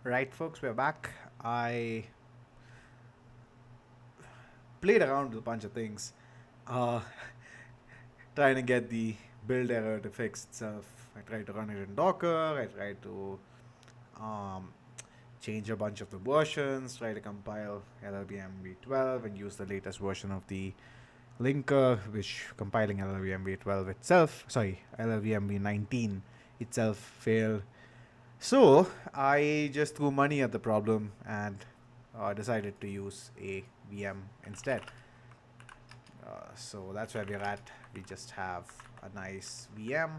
Right, folks, we're back. I played around with a bunch of things, uh, trying to get the build error to fix itself. I tried to run it in Docker. I tried to um, change a bunch of the versions, try to compile LLVM v12 and use the latest version of the linker, which compiling LLVM v12 itself, sorry, LLVM v19 itself failed. So I just threw money at the problem and decided to use a VM instead. So that's where we're at. We just have a nice VM.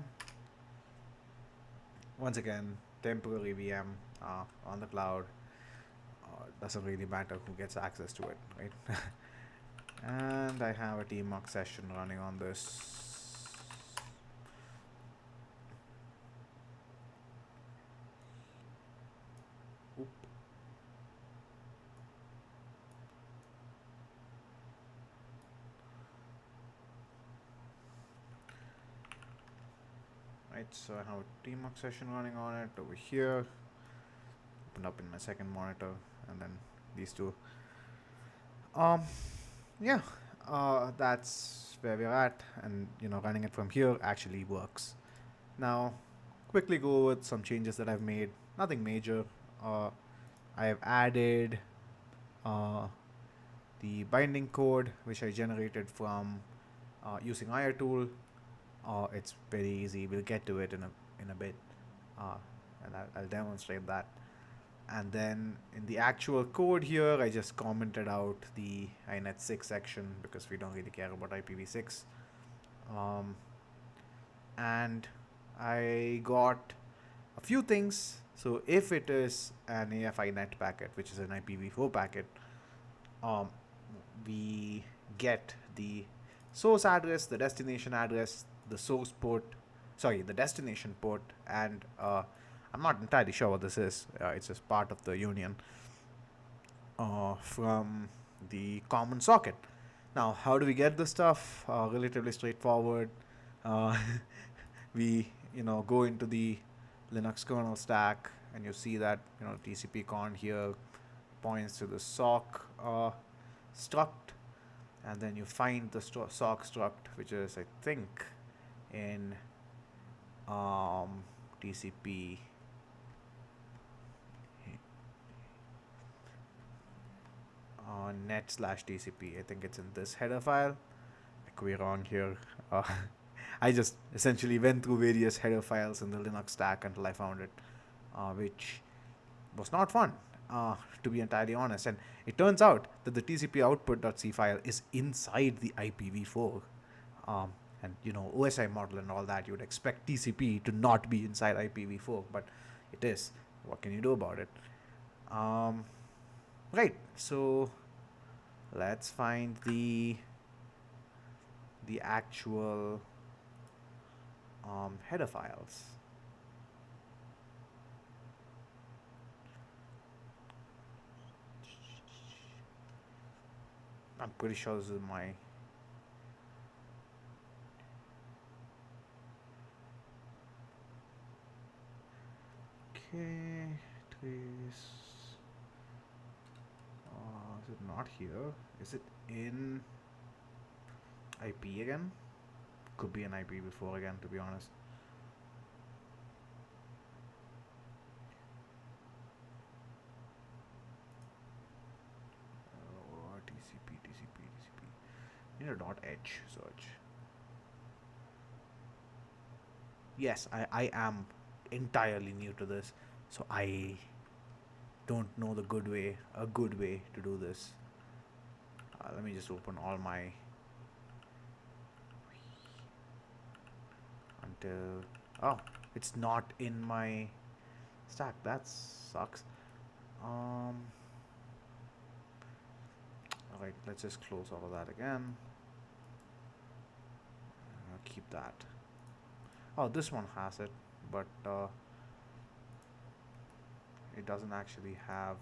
Once again, temporary VM on the cloud. Doesn't really matter who gets access to it, right? And I have a tmux session running on this. Oop. Right, so I have a tmux session running on it over here. Open up in my second monitor, and then these two. Um, yeah, that's where we're at, and running it from here actually works. Now, quickly go over some changes that I've made. Nothing major. Uh, I have added uh, the binding code, which I generated from using IRTool. It's very easy. We'll get to it in a bit, uh, and I'll demonstrate that. And then in the actual code here, I just commented out the inet6 section because we don't really care about IPv6. Um, and I got a few things. So if it is an AFINet packet, which is an IPv4 packet, um, we get the source address, the destination address, the source port, sorry, the destination port, and I'm not entirely sure what this is. It's just part of the union from the common socket. Now, how do we get this stuff? Relatively straightforward. Uh, we go into the Linux kernel stack, and you see that TCP con here points to the sock struct, and then you find the sock struct, which is I think in TCP net/TCP. I think it's in this header file. I could be wrong here. Uh, I just essentially went through various header files in the Linux stack until I found it, which was not fun, to be entirely honest. And it turns out that the TCP output.c file is inside the IPv4. Um, and OSI model and all that, you would expect TCP to not be inside IPv4, but it is. What can you do about it? Right. So let's find the actual header files. I'm pretty sure this is my okay. Trace. Is it not here? Is it in IP again? Could be an IPv4 again, to be honest. TCP. Need a .h search. Yes, I am entirely new to this, so I don't know a good way to do this. Let me just open all my until oh, it's not in my stack. That sucks. All right, let's just close all of that again. I'll keep that. Oh, this one has it, but it doesn't actually have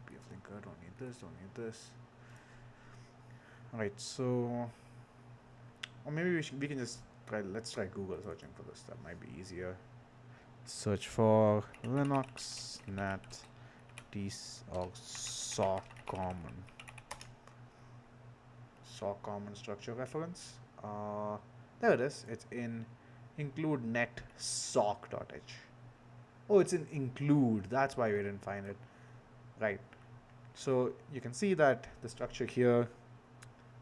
eBPF linker. Don't need this. Don't need this. All right, so or maybe we can just try. Let's try Google searching for this. That might be easier. search for Linux net or sock common structure reference. There it is. It's in include net sock.h. Oh, it's in include. That's why we didn't find it. Right. So you can see that the structure here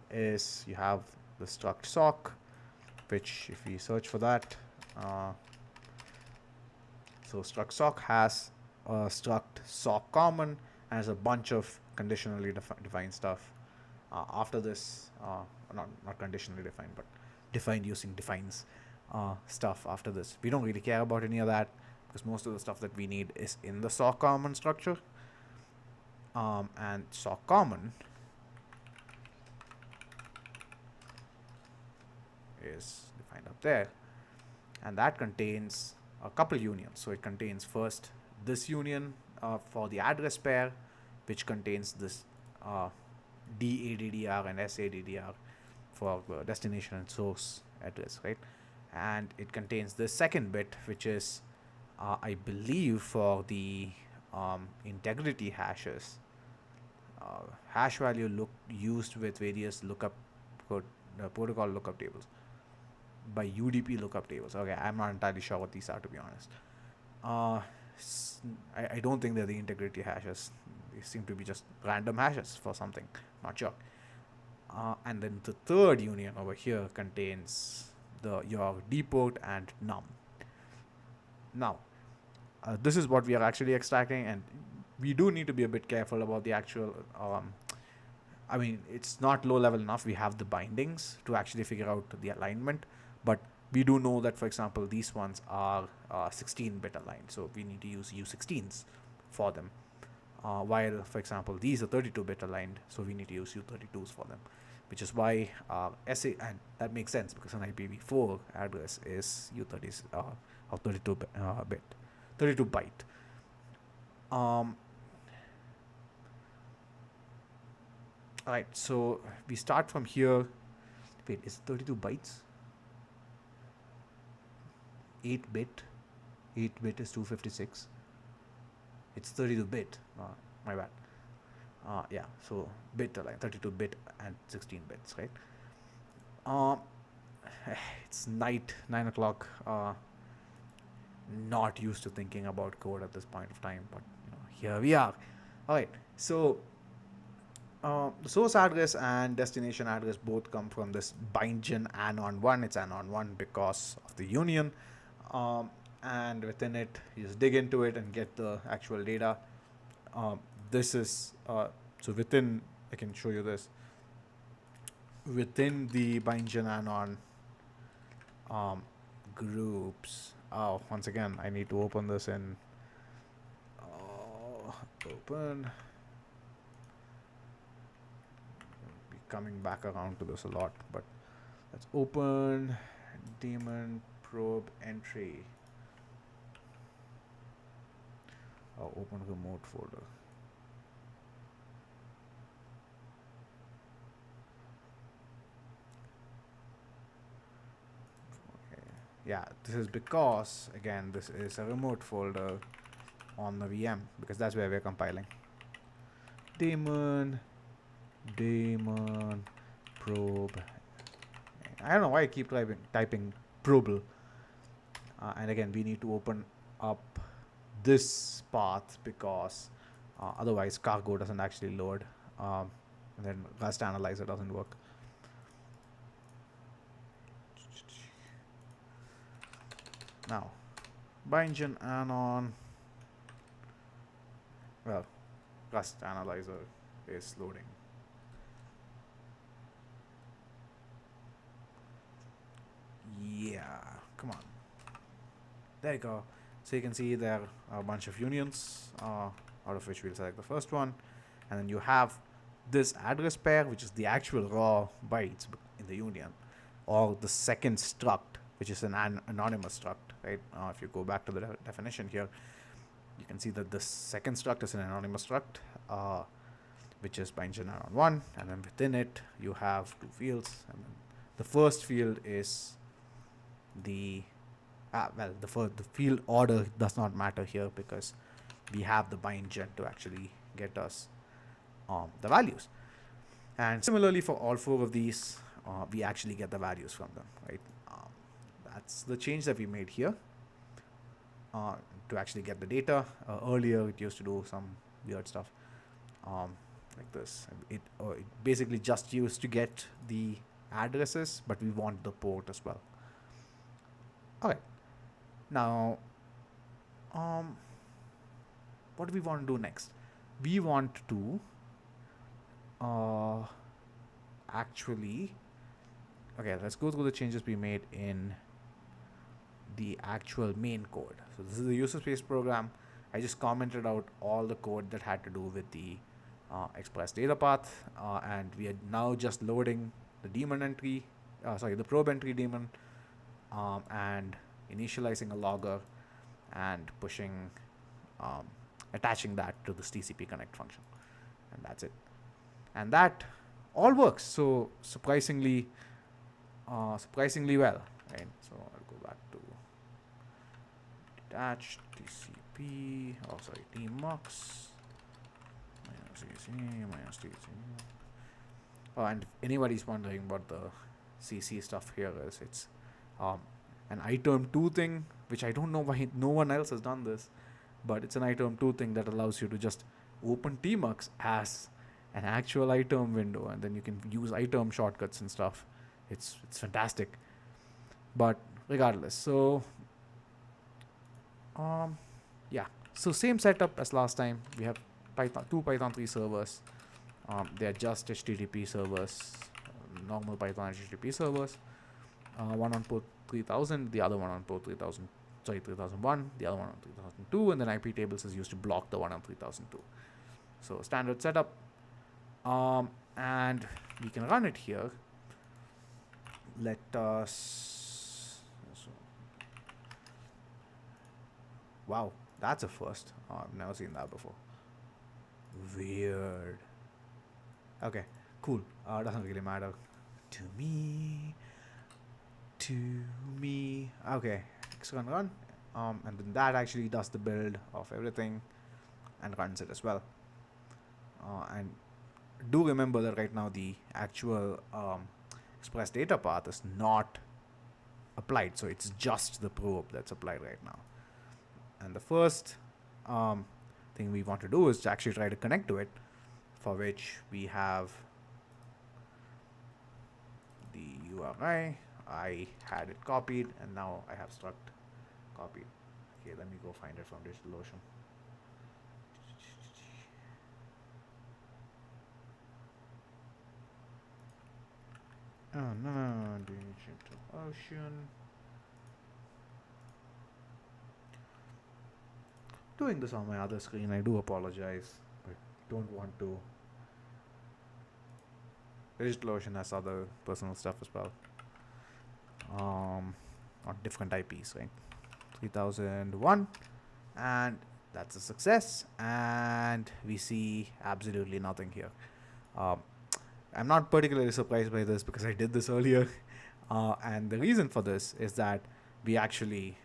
is you have the struct sock, which if we search for that, so struct sock has a struct sock common and has a bunch of conditionally defined stuff. After this, not conditionally defined, but defined using defines stuff after this. We don't really care about any of that because most of the stuff that we need is in the sock common structure. And sock common is defined up there, and that contains a couple unions. So it contains first this union for the address pair, which contains this DADDR and SADDR for destination and source address, right? And it contains the second bit, which is I believe for the integrity hashes, hash value used with various protocol lookup tables by UDP lookup tables. Okay, I'm not entirely sure what these are, to be honest. I don't think they're the integrity hashes. They seem to be just random hashes for something. Not sure. And then the third union over here contains your dport and num. Now, this is what we are actually extracting, and we do need to be a bit careful about the actual I mean, it's not low level enough. We have the bindings to actually figure out the alignment, but we do know that, for example, these ones are 16-bit aligned, so we need to use U16s for them. While, for example, these are 32-bit aligned, so we need to use U32s for them, which is why SA, and that makes sense because an IPv4 address is U30s or 32 byte. Alright, so we start from here. Wait, is it 32 bytes? 8-bit. 8-bit is 256. It's 32-bit. My bad. Yeah, so bit align, 32-bit and 16 bits, right? It's 9 o'clock. Not used to thinking about code at this point of time, but here we are. Alright, so the source address and destination address both come from this bindgen anon1. It's anon1 because of the union. And within it, you just dig into it and get the actual data. This is, so within, I can show you this. Within the bindgen anon groups, once again, I need to open this in, open. Coming back around to this a lot, but let's open daemon probe entry. Or open remote folder. Okay. Yeah, this is because, again, this is a remote folder on the VM because that's where we're compiling. Daemon probe. I don't know why I keep typing probe. And again, we need to open up this path because otherwise cargo doesn't actually load, and then Rust analyzer doesn't work. Now, bindgen anon. Well, Rust analyzer is loading. Yeah, come on. There you go. So you can see there are a bunch of unions, out of which we'll select the first one. And then you have this address pair, which is the actual raw bytes in the union, or the second struct, which is an anonymous struct, right? If you go back to the definition here, you can see that the second struct is an anonymous struct, which is bindgen anon1, and then within it you have two fields, and then the first field is the well, the field order does not matter here because we have the bind gen to actually get us the values. And similarly for all four of these, we actually get the values from them, right? That's the change that we made here uh, to actually get the data. Earlier, it used to do some weird stuff like this. It basically just used to get the addresses, but we want the port as well. Okay. Now, what do we want to do next? We want to actually, okay, let's go through the changes we made in the actual main code. So this is the user space program. I just commented out all the code that had to do with the express data path, and we are now just loading the daemon entry, the probe entry daemon, and initializing a logger and pushing, attaching that to this TCP connect function, and that's it. And that all works. So surprisingly well, right? So I'll go back to detach TCP. Oh, sorry, tmux minus TCP. Oh, and if anybody's wondering what the CC stuff here is, it's an iterm2 thing, which I don't know why no one else has done this, but it's an iterm2 thing that allows you to just open tmux as an actual iterm window, and then you can use iterm shortcuts and stuff. It's fantastic. But regardless, so yeah, so same setup as last time. We have two Python 3 servers. They're just HTTP servers, normal Python HTTP servers. One on port 3000, the other one on port 3001, the other one on 3002, and then IP tables is used to block the one on 3002. So standard setup. And we can run it here. Let us. Wow, that's a first. I've never seen that before. Weird. Okay, cool. Doesn't really matter to me. Okay, it's gonna run. And then that actually does the build of everything and runs it as well. And do remember that right now the actual express data path is not applied, so it's just the probe that's applied right now. And the first thing we want to do is to actually try to connect to it, for which we have the URI. I had it copied, and now I have struct copied. Okay, let me go find it from DigitalOcean. Oh no, DigitalOcean. Doing this on my other screen, I do apologize, but don't want to. DigitalOcean has other personal stuff as well. On different IPs, right? 3001, and that's a success. And we see absolutely nothing here. I'm not particularly surprised by this because I did this earlier. And the reason for this is that we actually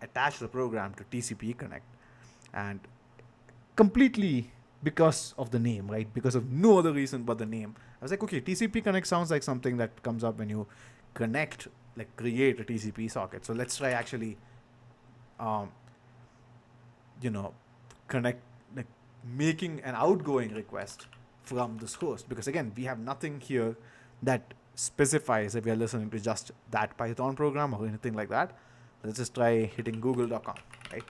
attached the program to TCP Connect, and completely because of the name, right? Because of no other reason but the name. I was like, okay, TCP Connect sounds like something that comes up when you connect, like create a TCP socket. So let's try actually, connect, like making an outgoing request from this host. Because again, we have nothing here that specifies if we are listening to just that Python program or anything like that. Let's just try hitting google.com, right?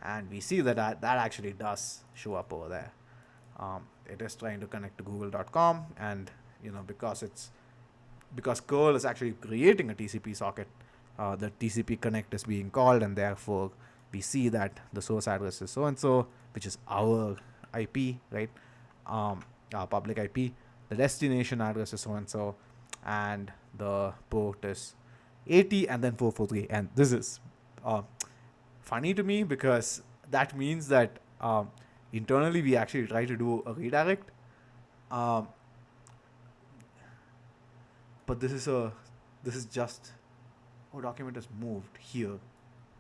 And we see that that actually does show up over there. It is trying to connect to google.com, and because curl is actually creating a TCP socket, the TCP connect is being called, and therefore we see that the source address is so and so, which is our IP, right? Our public IP. The destination address is so and so, and the port is 80 and then 443. And this is funny to me because that means that internally we actually try to do a redirect, but this is just oh, document is moved here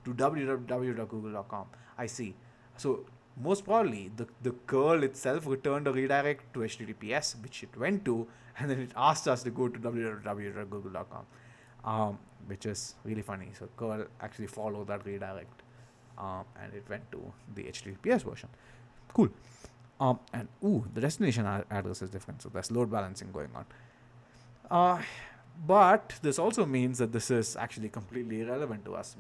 to www.google.com. I see. So most probably the curl itself returned a redirect to HTTPS, which it went to, and then it asked us to go to www.google.com, which is really funny. So curl actually followed that redirect, and it went to the HTTPS version. Cool. And the destination address is different, so there's load balancing going on. But this also means that this is actually completely irrelevant to us.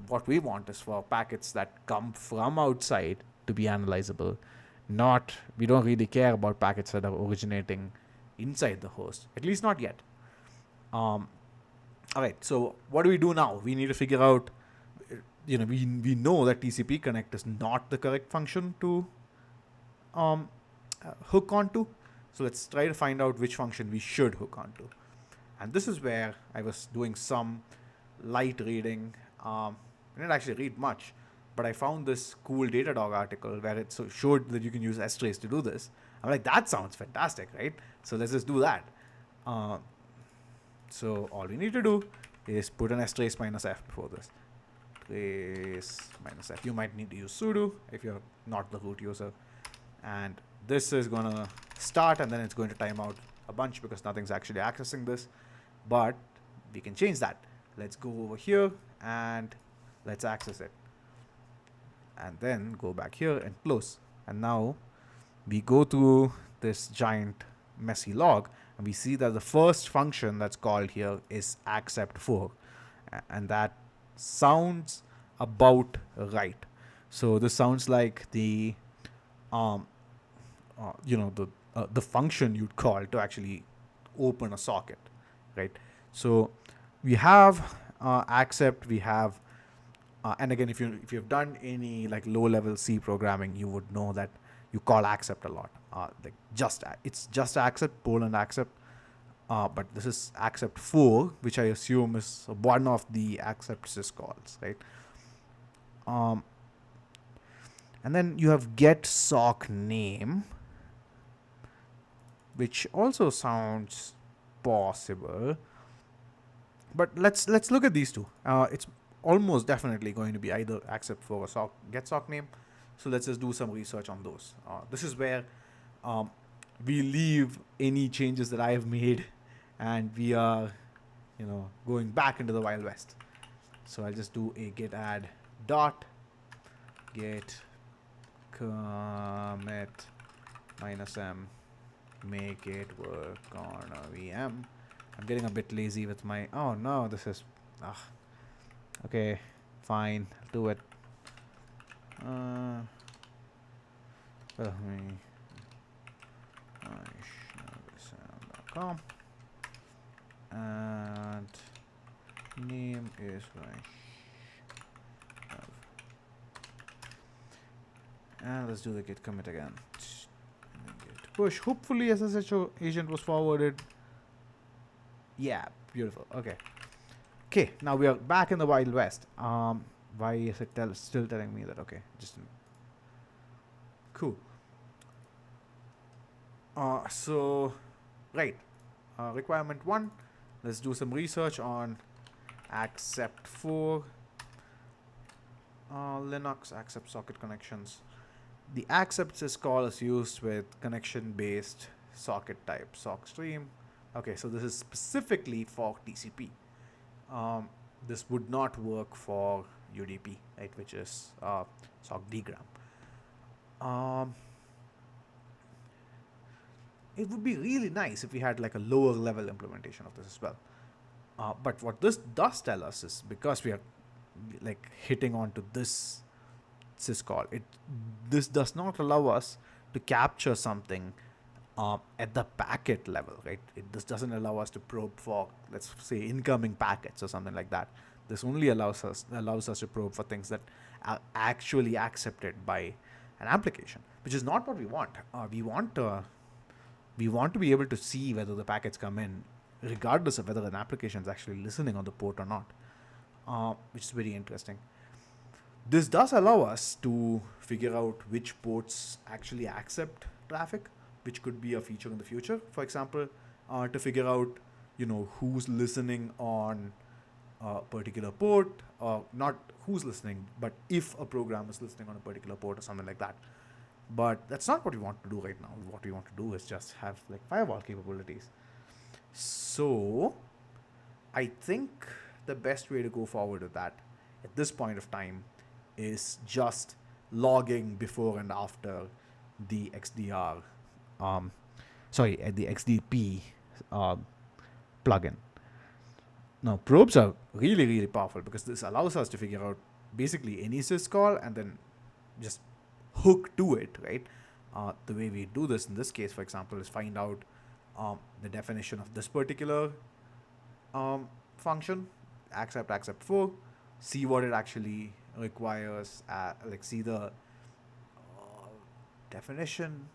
What we want is for packets that come from outside to be analyzable. We don't really care about packets that are originating inside the host, at least not yet. All right, so what do we do now? We need to figure out, we know that TCP connect is not the correct function to hook onto. So let's try to find out which function we should hook onto. And this is where I was doing some light reading. I didn't actually read much, but I found this cool Datadog article where it showed that you can use strace to do this. I'm like, that sounds fantastic, right? So let's just do that. So all we need to do is put an strace -f before this. Trace -f. You might need to use sudo if you're not the root user. And this is going to start, and then it's going to time out a bunch because nothing's actually accessing this. But we can change that. Let's go over here and let's access it. And then go back here and close. And now we go through this giant messy log, and we see that the first function that's called here is accept4. And that sounds about right. So this sounds like the the function you'd call to actually open a socket, right? So we have accept, we have, and again, if you've done any like low-level C programming, you would know that you call accept a lot. It's just accept, :accept, but this is accept4, which I assume is one of the accept syscalls, right? And then you have get sock name, which also sounds possible. But let's look at these two. It's almost definitely going to be either accept4 or get sock name. So let's just do some research on those. This is where we leave any changes that I have made, and we are, going back into the Wild West. So I'll just do a git add dot get commit -m, make it work on a VM. I'm getting a bit lazy with my, oh no, this is, okay, fine, I'll do it. .com, and name is and let's do the git commit again. Git push. Hopefully SSH agent was forwarded. Yeah, beautiful. Okay, now we are back in the Wild West. Why is it still telling me that? Okay, just cool. So right, requirement 1, let's do some research on accept4 Linux accept socket connections. The accept syscall is used with connection-based socket type sock stream. Okay, so this is specifically for TCP. This would not work for UDP, right, which is sock dgram. It would be really nice if we had like a lower level implementation of this as well. But what this does tell us is, because we are like hitting onto this syscall, this does not allow us to capture something at the packet level, right? This doesn't allow us to probe for, let's say, incoming packets or something like that. This only allows us to probe for things that are actually accepted by an application, which is not what we want. We want to be able to see whether the packets come in, regardless of whether an application is actually listening on the port or not, which is very interesting. This does allow us to figure out which ports actually accept traffic, which could be a feature in the future. For example, to figure out, who's listening on a particular port, or not who's listening, but if a program is listening on a particular port or something like that. But that's not what we want to do right now. What we want to do is just have like firewall capabilities. So I think the best way to go forward with that at this point of time is just logging before and after the XDR, the XDP plugin. Now, probes are really, really powerful because this allows us to figure out basically any syscall and then just hook to it, right? The way we do this in this case, for example, is find out the definition of this particular function, accept for, see what it actually requires, like see the definition.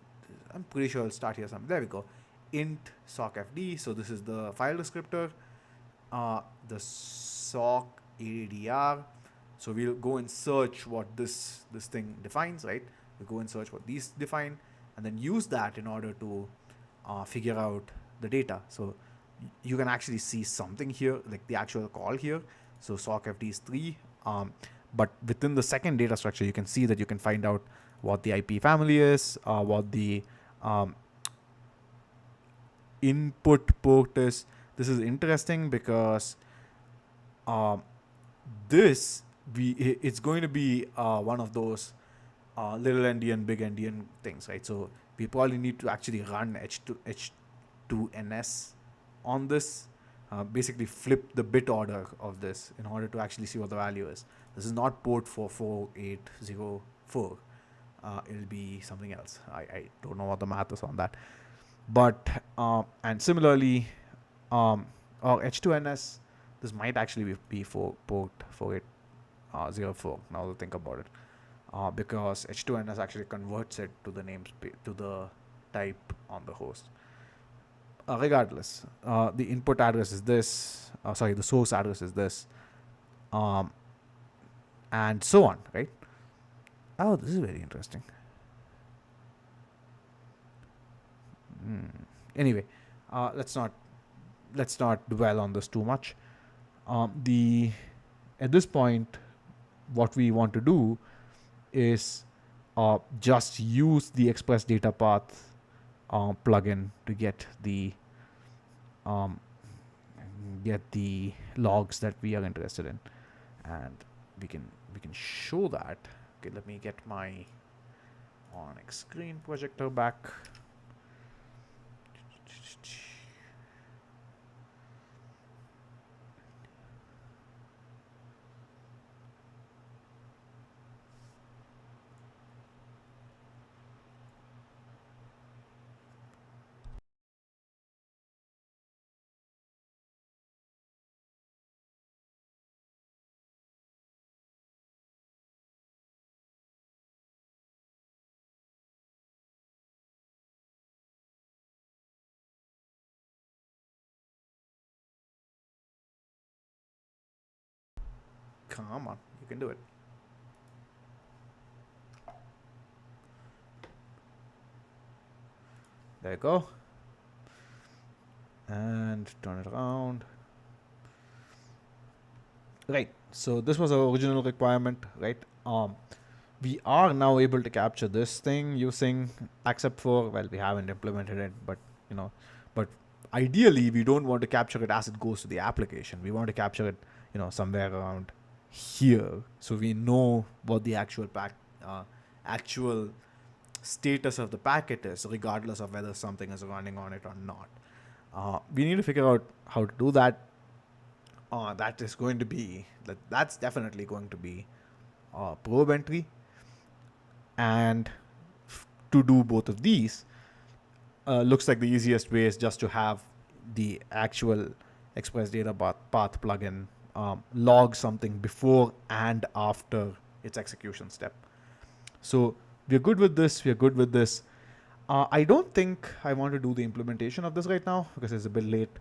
I'm pretty sure I'll start here something. There we go. Int sockfd. So this is the file descriptor. The sock addr. So we'll go and search what this thing defines, right? We'll go and search what these define, and then use that in order to figure out the data. So you can actually see something here, like the actual call here. So sockfd is 3. But within the second data structure, you can see that you can find out what the IP family is, what the input port is. This is interesting because it's going to be one of those little endian, big endian things, right? So we probably need to actually run H2NS on this, basically flip the bit order of this in order to actually see what the value is. This is not port 44804. It'll be something else. I don't know what the math is on that. But, and similarly, or H2NS, this might actually be for port 4804, now to think about it. Because H2NS actually converts it to the namespace, to the type on the host. Regardless, the input address is this, the source address is this, and so on, right? Oh, this is very interesting. Anyway, let's not dwell on this too much. At this point, what we want to do is just use the express data path plugin to get the logs that we are interested in, and we can show that. Okay, let me get my Onyx screen projector back. Come on, you can do it. There you go. And turn it around. Right. So this was our original requirement, right? We are now able to capture this thing using accept for. Well, we haven't implemented it, but but ideally we don't want to capture it as it goes to the application. We want to capture it, somewhere around here, so we know what the actual actual status of the packet is, regardless of whether something is running on it or not. We need to figure out how to do that. That's definitely going to be probe entry, and to do both of these, looks like the easiest way is just to have the actual express data path plugin log something before and after its execution step. So we're good with this. I don't think I want to do the implementation of this right now because it's a bit late.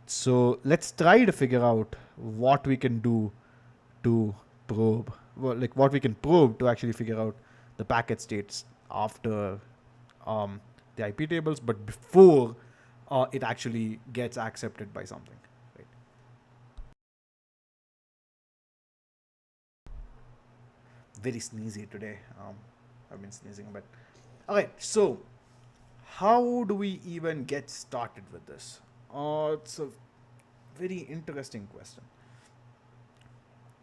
So let's try to figure out what we can do to probe, like what we can probe to actually figure out the packet states after the IP tables, but before it actually gets accepted by something. very sneezy today. I've been sneezing a bit. Okay, so how do we even get started with this? It's a very interesting question.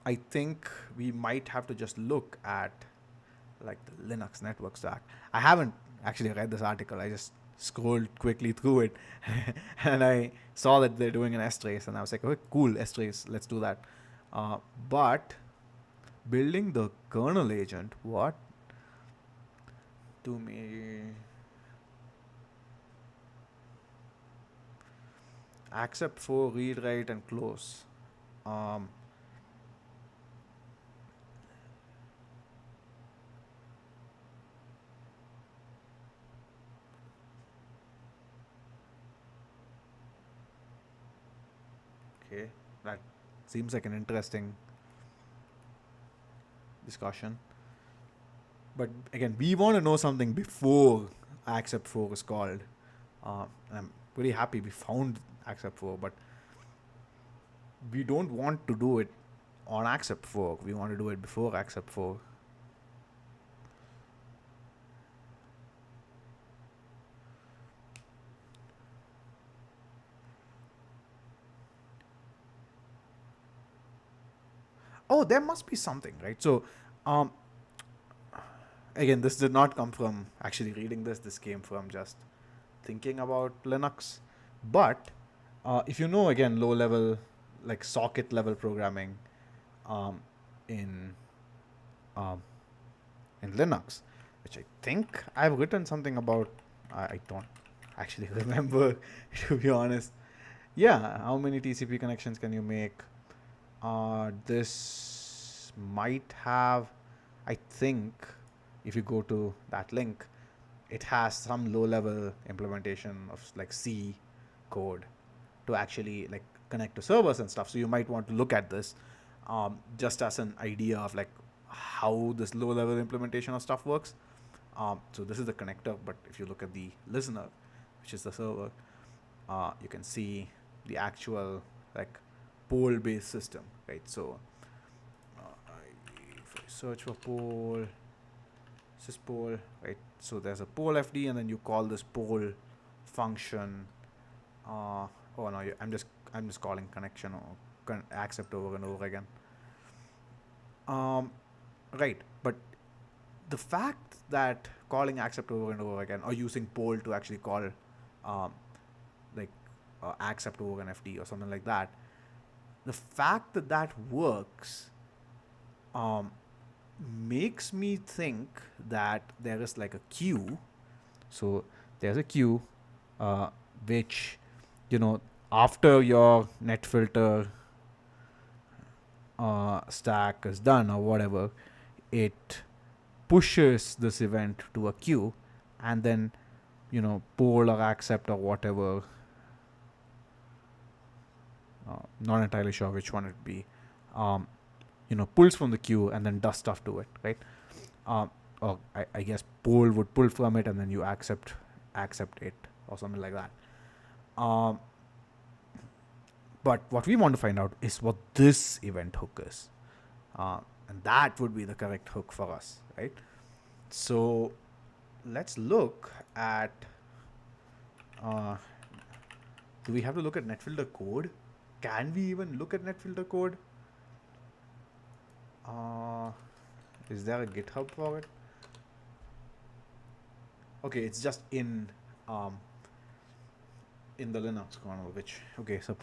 I think we might have to just look at like the Linux network stack. I haven't actually read this article. I just scrolled quickly through it and I saw that they're doing an S trace and I was like, okay, cool, S trace, let's do that. But building the kernel agent, what? To me, accept for read, write, and close. Um, okay, that seems like an interesting discussion. But again, we want to know something before accept for is called. I'm pretty happy we found accept for, but we don't want to do it on accept for. We want to do it before accept for. Oh, there must be something, right? So, um, again, this did not come from actually reading this. This came from just thinking about Linux. But if you know, again, low level, like socket level programming um, in um, in Linux, which I think I've written something about. I don't actually remember, to be honest. Yeah, how many TCP connections can you make? This might have, I think, if you go to that link, it has some low level implementation of like C code to actually like connect to servers and stuff. So you might want to look at this just as an idea of like how this low level implementation of stuff works. So this is the connector, but if you look at the listener, which is the server, you can see the actual like pole based system, right? So if I search for pole, syspole, right? So there's a pole FD, and then you call this pole function. Oh no, I'm just calling connection or accept over and over again. Right, but the fact that calling accept over and over again, or using pole to actually call, um, like accept over an FD or something like that, the fact that that works um, makes me think that there is like a queue. So there's a queue, which, you know, after your net filter stack is done or whatever, it pushes this event to a queue, and then, you know, poll or accept or whatever. Not entirely sure which one it'd be. You know, pulls from the queue and then does stuff to it, right? Or I guess poll would pull from it and then you accept it or something like that. But what we want to find out is what this event hook is, and that would be the correct hook for us, right? So let's look at. Do we have to look at netfilter code? Can we even look at netfilter code? Is there a GitHub for it? Okay, it's just in the Linux kernel, which okay, so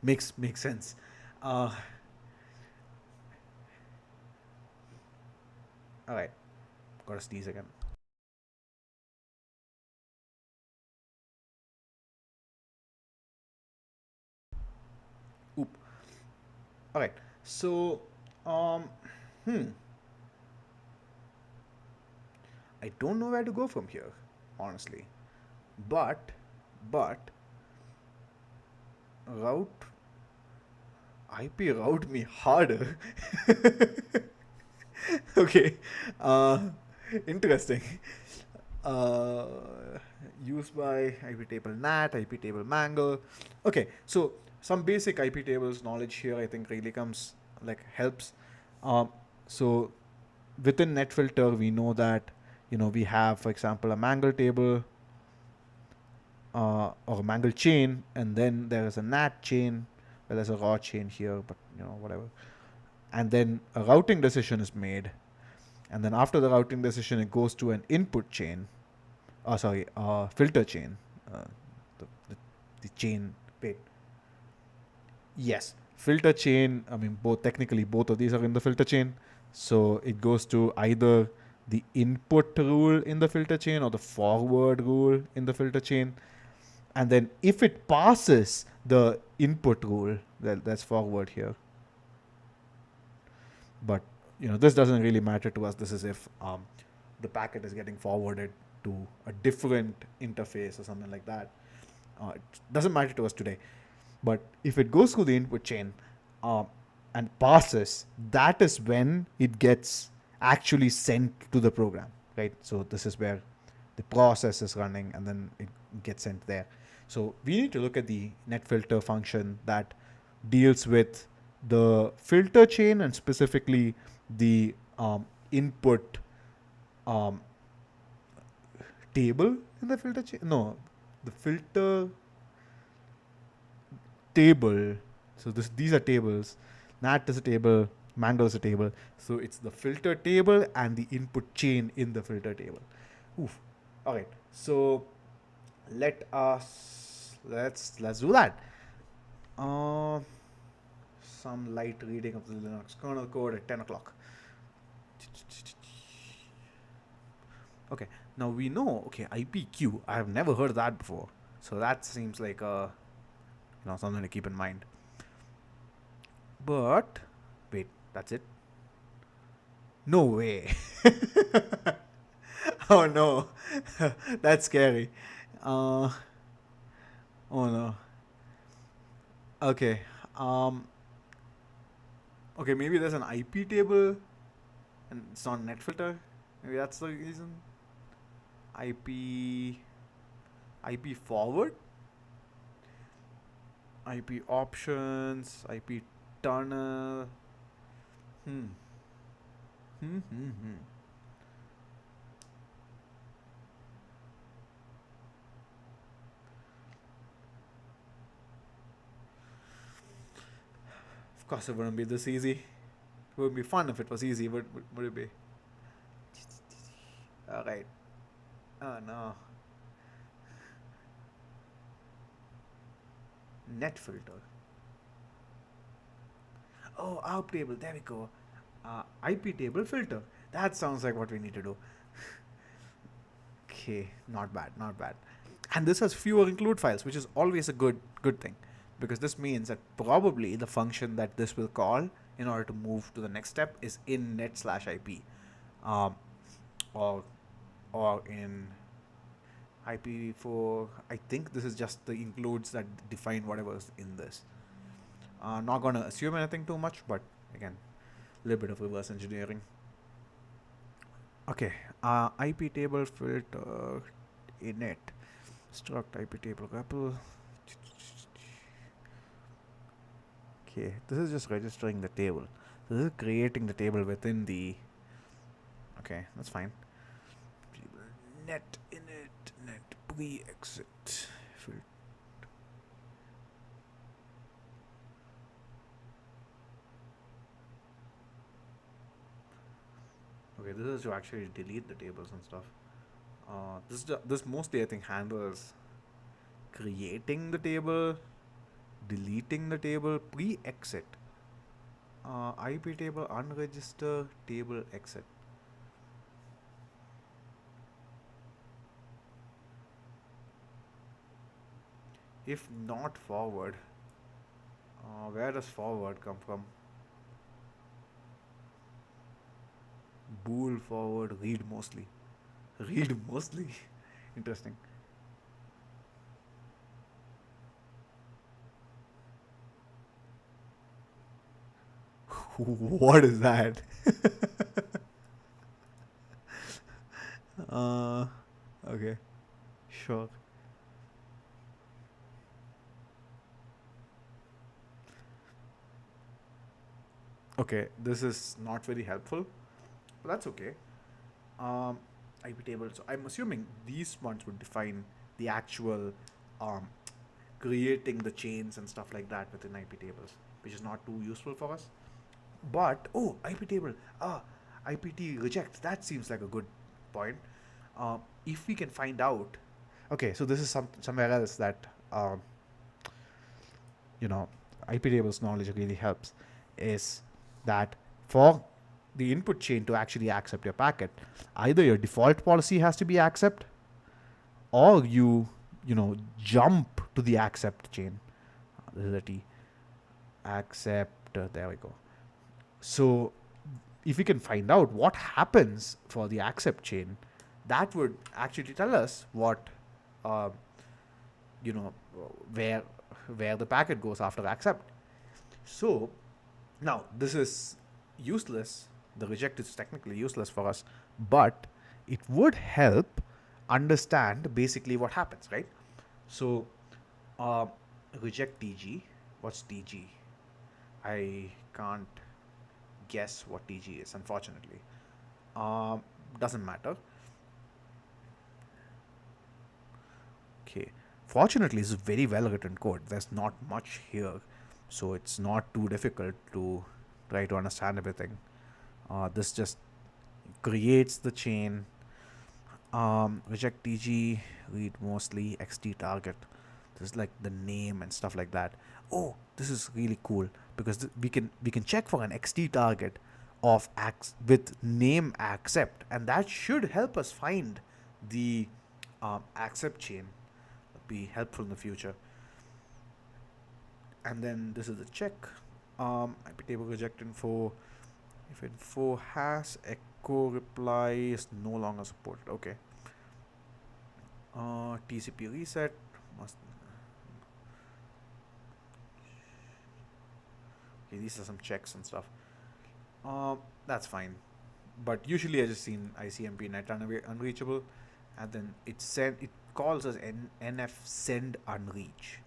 makes sense. All right, gotta sneeze again. Oop. All right, so I don't know where to go from here, honestly. But route IP route me harder. Okay, interesting. Uh, Used by IP table NAT, IP table mangle. Okay, so some basic IP tables knowledge here I think really comes like helps. So within NetFilter, we know that, we have, for example, a mangle table or a mangle chain, and then there is a NAT chain. Well, there's a raw chain here, but whatever. And then a routing decision is made, and then after the routing decision, it goes to an input chain. Filter chain. Uh, the chain. Wait. Yes, filter chain. I mean, technically both of these are in the filter chain. So it goes to either the input rule in the filter chain or the forward rule in the filter chain. And then if it passes the input rule, that's forward here. But this doesn't really matter to us. This is if the packet is getting forwarded to a different interface or something like that. It doesn't matter to us today. But if it goes through the input chain and passes, that is when it gets actually sent to the program, right? So this is where the process is running, and then it gets sent there. So we need to look at the netFilter function that deals with the filter chain and specifically the input table in the filter chain. No, the filter table. So these are tables. NAT is a table. Mangle is a table. So it's the filter table and the input chain in the filter table. Oof. All right. So let's do that. Some light reading of the Linux kernel code at 10 o'clock. Okay. Now we know. Okay, IPQ. I have never heard that before. So that seems like something to keep in mind. But wait, that's it? No way. Oh no. That's scary. Oh no. Okay. Okay, maybe there's an IP table and it's not NetFilter. Maybe that's the reason. IP forward, IP options, IP tunnel. Hmm. Of course, it wouldn't be this easy. It would be fun if it was easy. Would it be? All right. Oh no. NetFilter. Oh, ARP table. There we go. IP table filter. That sounds like what we need to do. Okay, not bad, not bad. And this has fewer include files, which is always a good thing, because this means that probably the function that this will call in order to move to the next step is in net/IP, or in IPv4. I think this is just the includes that define whatever's in this. Not gonna assume anything too much, but again, a little bit of reverse engineering. Okay, IP table filter init struct IP table REPL. Okay, this is just registering the table. This is creating the table within the. Okay, that's fine. Net init net pre-exit filter. Okay, this is to actually delete the tables and stuff. This mostly I think handles creating the table, deleting the table, pre-exit. IP table unregister table exit. If not forward, where does forward come from? Bool forward, read mostly. Read mostly? Interesting. What is that? Okay, sure. Okay, this is not very helpful, but that's okay. Um, IP tables. So I'm assuming these ones would define the actual um, creating the chains and stuff like that within IP tables, which is not too useful for us. But oh, IP table. IPT reject. That seems like a good point. If we can find out. Okay, so this is somewhere else that you know IP tables knowledge really helps. Is that for the input chain to actually accept your packet, either your default policy has to be accept, or you jump to the accept chain. This is a T. Accept. There we go. So if we can find out what happens for the accept chain, that would actually tell us what uh, you know where where the packet goes after accept. So now this is useless. The reject is technically useless for us, but it would help understand basically what happens, right? So uh, reject TG. What's TG? I can't guess what TG is, unfortunately. Um, doesn't matter. Okay. Fortunately, it's very well written code. There's not much here, so it's not too difficult to try to understand everything. This just creates the chain. Reject TG, read mostly XT target. This is like the name and stuff like that. Oh, this is really cool because we can check for an XT target of with name accept, and that should help us find the accept chain. Be helpful in the future. And then this is the check. IP table reject info. If info has echo reply is no longer supported. Okay. TCP reset must. Okay, these are some checks and stuff. That's fine. But usually I just seen ICMP net unreachable, and then it calls us NF send unreach.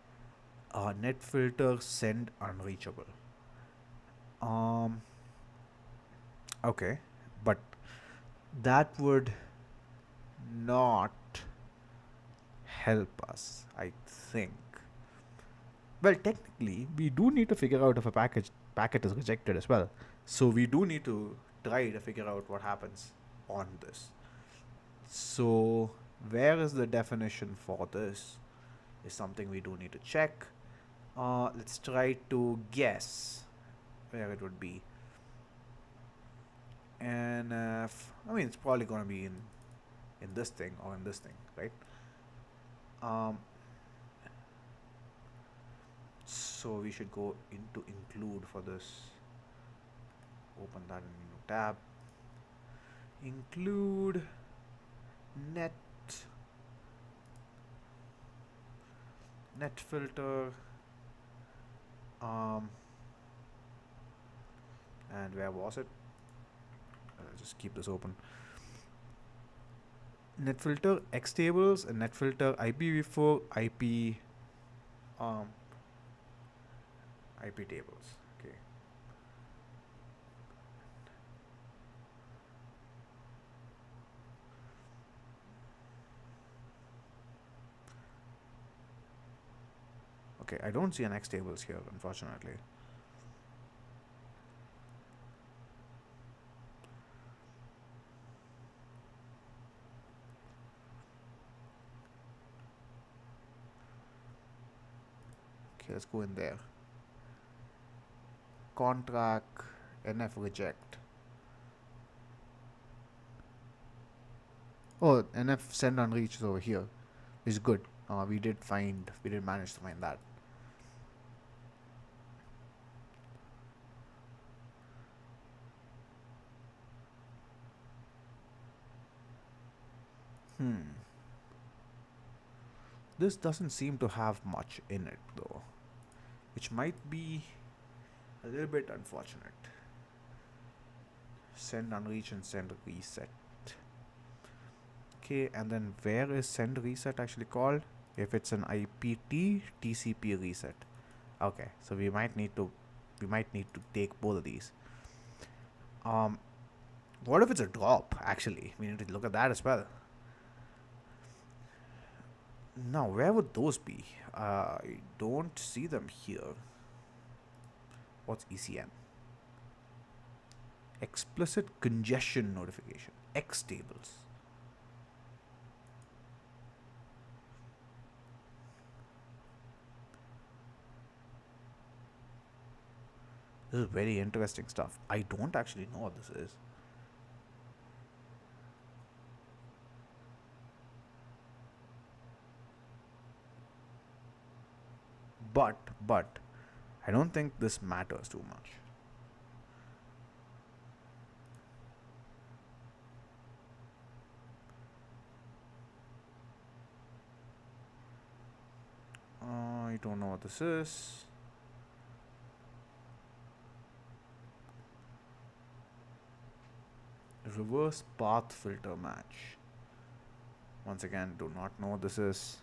Net filter send unreachable. Um, okay, but that would not help us, I think. Well, technically, we do need to figure out if a packet is rejected as well. So we do need to try to figure out what happens on this. So where is the definition for this? Is something we do need to check. Let's try to guess where it would be. And I mean, it's probably going to be in this thing or in this thing, right? So we should go into include for this. Open that in a new tab. Include net filter. And where was it? Just keep this open. Net filter X tables and net filter IPv4 IP tables. Okay. Okay, I don't see an X tables here, unfortunately. Okay, let's go in there. Contract NF reject. Oh, NF send unreach is over here. Is good. We did manage to find that. This doesn't seem to have much in it though, which might be a little bit unfortunate. Send unreach and send reset. Okay, and then where is send reset actually called? If it's an IPT TCP reset. Okay, so we might need to take both of these. What if it's a drop? Actually, we need to look at that as well. Now, where would those be? I don't see them here. What's ECN? Explicit congestion notification. X tables. This is very interesting stuff. I don't actually know what this is. But, I don't think this matters too much. I don't know what this is. Reverse path filter match. Once again, do not know what this is.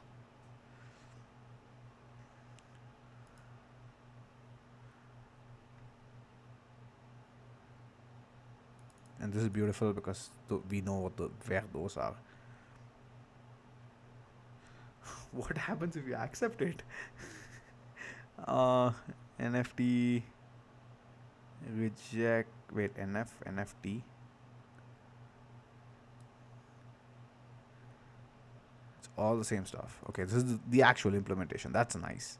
And this is beautiful because we know where those are. What happens if you accept it? NFT reject. Wait, NFT. It's all the same stuff. Okay, this is the actual implementation. That's nice.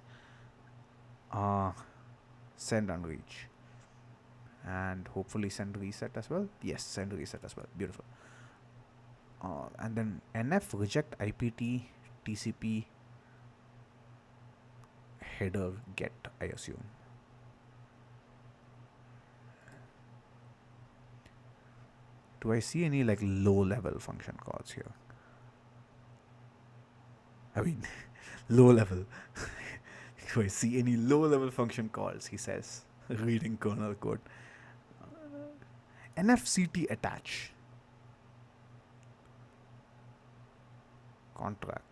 Send and reach. And hopefully send reset as well. Yes, send reset as well. Beautiful. And then NF reject IPT TCP header get, I assume. Do I see any like low level function calls here? I mean, low level. Do I see any low level function calls? He says, reading kernel code. NFCT attach. Contract.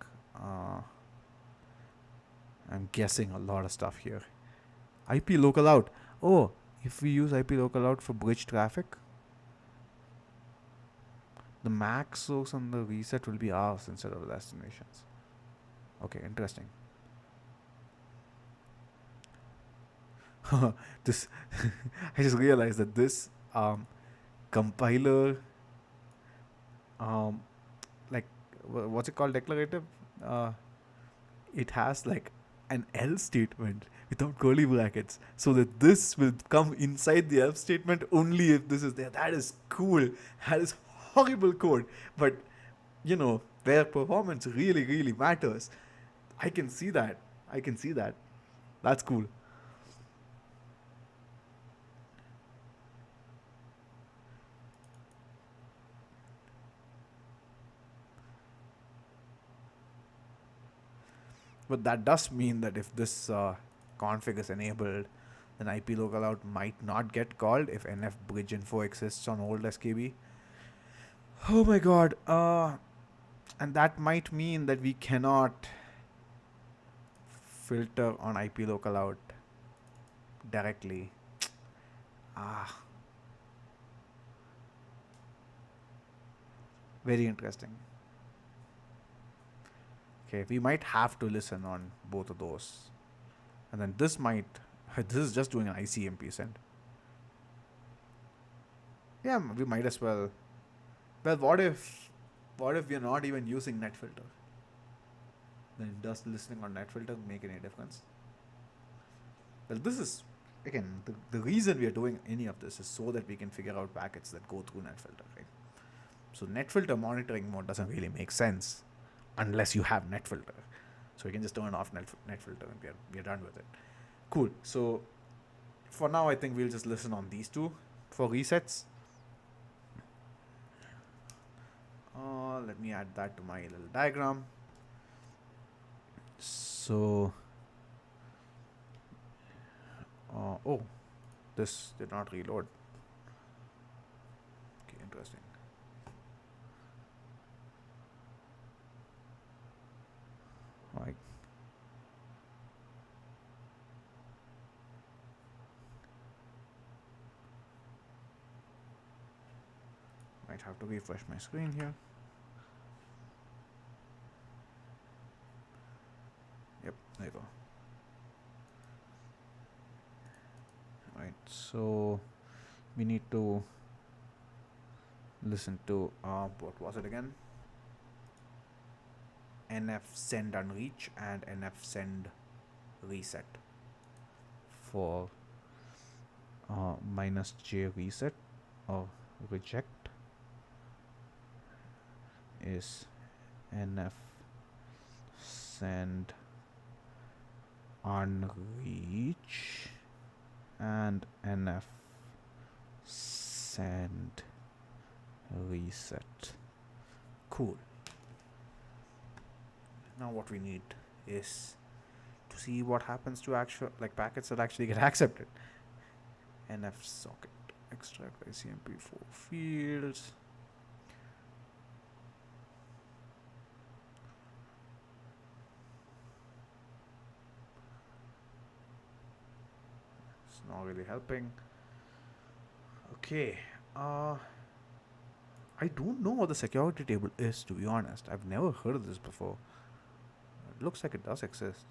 I'm guessing a lot of stuff here. IP local out. Oh, if we use IP local out for bridge traffic, the MAC source and the reset will be ours instead of the destinations. Okay, interesting. This I just realized that this compiler, like what's it called, declarative, it has like an else statement without curly brackets, so that this will come inside the else statement only if this is there. That is cool. That is horrible code, but you know, where performance really really matters. I can see that. That's cool. But that does mean that if this config is enabled, then IP local out might not get called if NF bridge info exists on old SKB. Oh my god. And that might mean that we cannot filter on IP local out directly. Very interesting. Okay, we might have to listen on both of those. And then this is just doing an ICMP send. Yeah, we might as well. Well, what if we're not even using netfilter? Then does listening on netfilter make any difference? Well, this is, again, the reason we are doing any of this is so that we can figure out packets that go through netfilter, right? So netfilter monitoring mode doesn't really make sense unless you have netfilter. So you can just turn off netfilter and we are done with it. Cool. So for now, I think we'll just listen on these two for resets. Let me add that to my little diagram. So, oh, this did not reload. Okay, interesting. Like, Might have to refresh my screen here. Yep, there you go. Right, so we need to listen to what was it again? NF send unreach and NF send reset for -j reset or reject is NF send unreach and NF send reset. Cool. Now what we need is to see what happens to actual packets that actually get accepted. NF socket extract ICMP4 fields. It's not really helping. Okay. I don't know what the security table is, to be honest. I've never heard of this before. It looks like it does exist.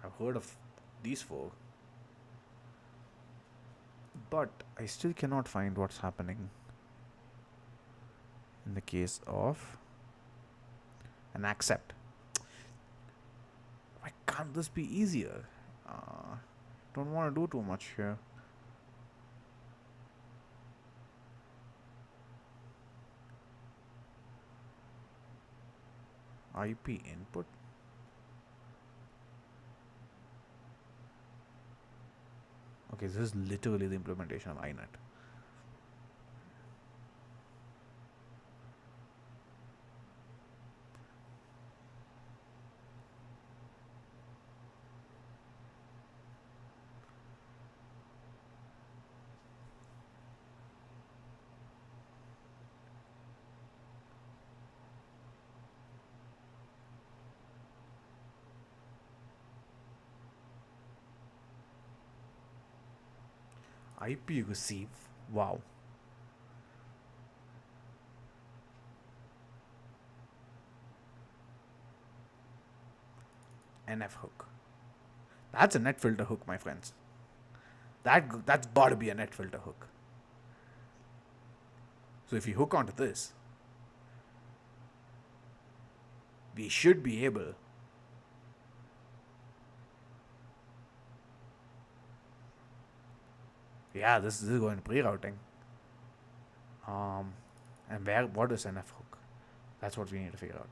I've heard of these four, but I still cannot find what's happening in the case of an accept. Why can't this be easier? Don't want to do too much here. IP input. Okay, this is literally the implementation of INET. IP receive. Wow. NF hook. That's a net filter hook, my friends. That's gotta be a net filter hook. So if you hook onto this, we should be able this is going to pre-routing. And what is NF hook? That's what we need to figure out.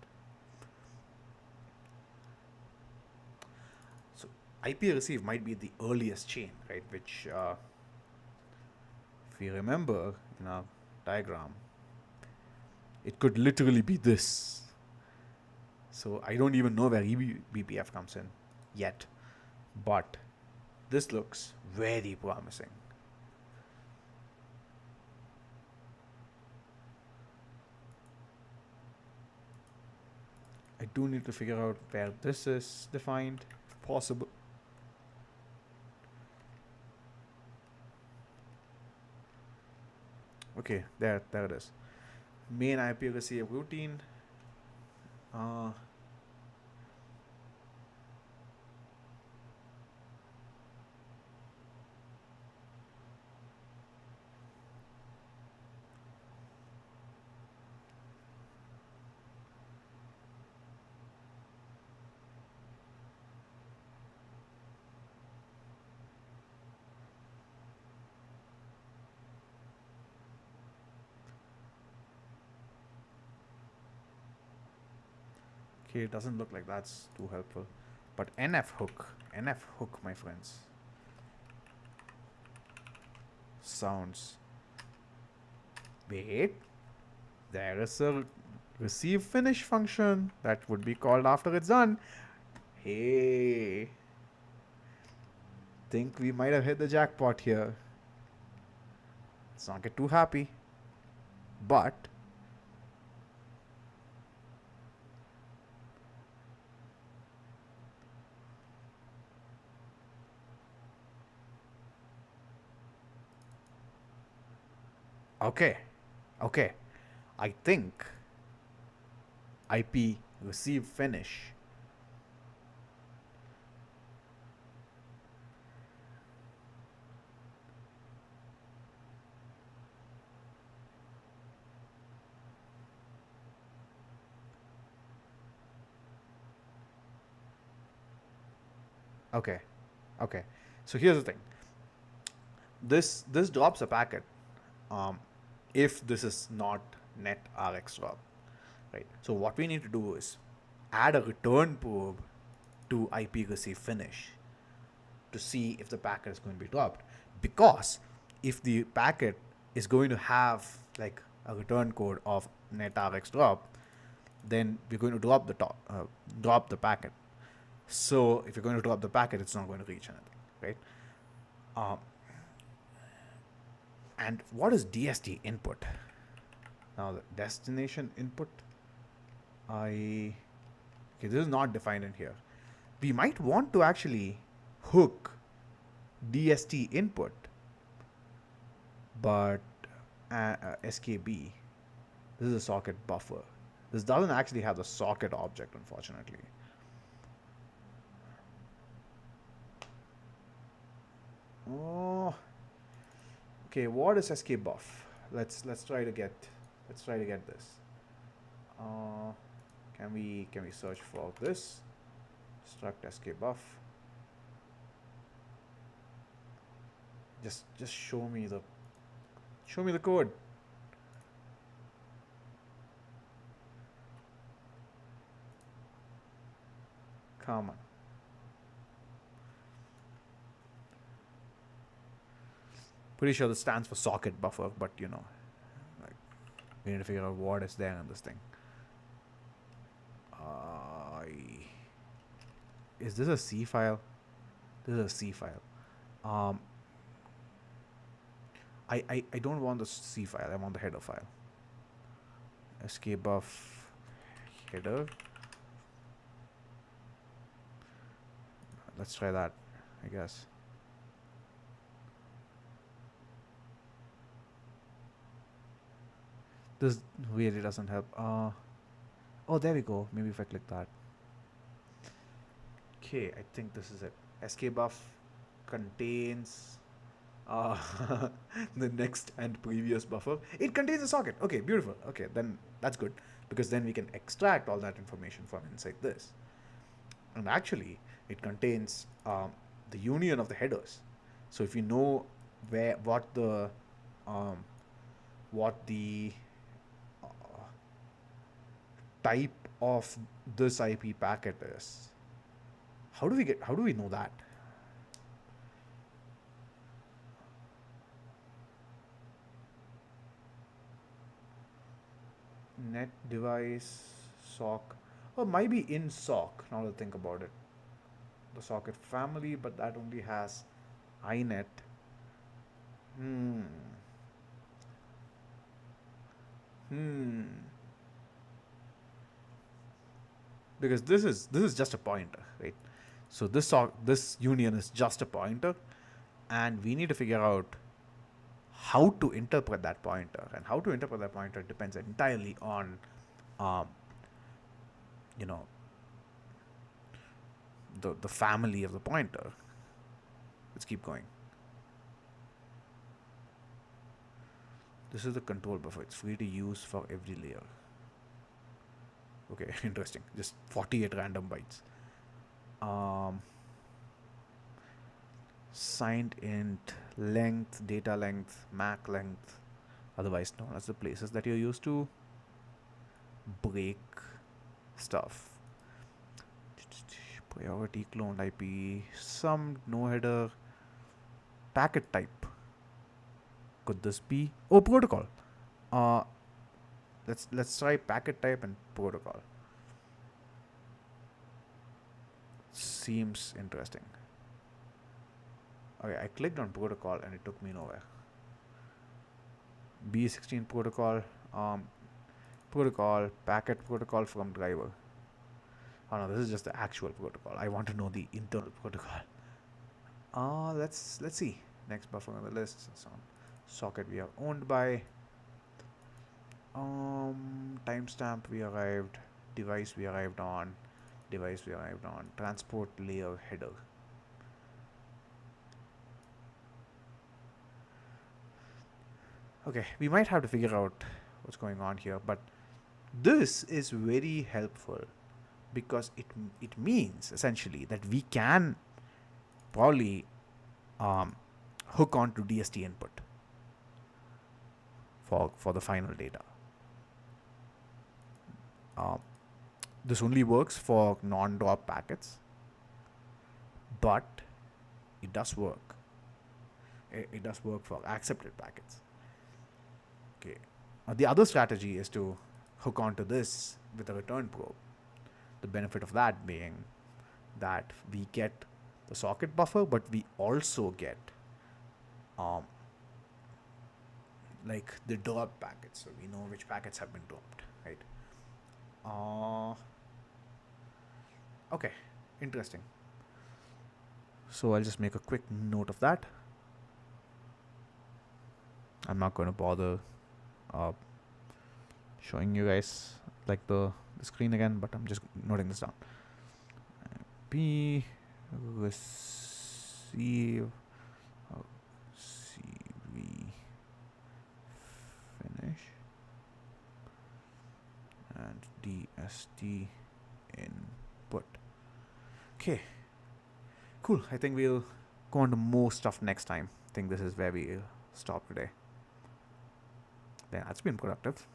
So IP receive might be the earliest chain, right? Which, if you remember in our diagram, it could literally be this. So I don't even know where eBPF comes in yet, but this looks very promising. I do need to figure out where this is defined, if possible. Okay, there it is. Main IP receive routine. Okay, it doesn't look like that's too helpful. But NF hook, my friends, sounds. Wait, there is a receive finish function that would be called after it's done. Hey, think we might have hit the jackpot here. Let's not get too happy. But Okay, okay. I think IP receive finish. Okay, okay. So here's the thing. This drops a packet. Um, if this is not net RX drop, right? So what we need to do is add a return probe to IP receive finish to see if the packet is going to be dropped. Because if the packet is going to have like a return code of net RX drop, then we're going to drop the packet. So if you're going to drop the packet, it's not going to reach anything, right? Um, and what is DST input? Now the destination input, okay, this is not defined in here. We might want to actually hook DST input, but SKB, this is a socket buffer. This doesn't actually have the socket object, unfortunately. Oh, okay. What is SK buff? Let's try to get this. Uh, can we search for this? Struct SK buff. Just show me the code. Come on. Pretty sure this stands for socket buffer, but like we need to figure out what is there in this thing. Is this a C file? This is a C file. I don't want the C file. I want the header file. skbuff header. Let's try that, I guess. This really doesn't help. Oh, there we go. Maybe if I click that. Okay, I think this is it. skbuff contains the next and previous buffer. It contains a socket. Okay, beautiful. Okay, then that's good, because then we can extract all that information from inside this. And actually, it contains the union of the headers. So if you know um, what the type of this IP packet is, how do we know that? Net device sock. Oh, might be in sock, now that I think about it. The socket family, but that only has inet. Hmm. Hmm. Because this is just a pointer, right? So this union is just a pointer, and we need to figure out how to interpret that pointer. And how to interpret that pointer depends entirely on, um, you know, the family of the pointer. Let's keep going. This is the control buffer. It's free to use for every layer. Okay, interesting. Just 48 random bytes. Signed int, length, data length, MAC length, otherwise known as the places that you're used to break stuff. Priority cloned IP, some no header, packet type. Could this be? Oh, protocol. Uh, let's try packet type and protocol. Seems interesting. Okay, I clicked on protocol and it took me nowhere. B16 protocol, protocol, packet protocol from driver. Oh no, this is just the actual protocol. I want to know the internal protocol. Let's see. Next buffer on the list. Socket we are owned by. Timestamp we arrived, device we arrived on, transport layer header. Okay, we might have to figure out what's going on here, but this is very helpful because it means essentially that we can probably hook onto DST input for the final data. This only works for non-drop packets, but it does work. It does work for accepted packets. Okay. The other strategy is to hook onto this with a return probe. The benefit of that being that we get the socket buffer, but we also get like the drop packets, so we know which packets have been dropped, right? Okay, interesting. So I'll just make a quick note of that. I'm not going to bother showing you guys like the screen again, but I'm just noting this down. P receive CV finish and DST input. Okay, cool. I think we'll go on to more stuff next time. I think this is where we'll stop today. Yeah, that's been productive.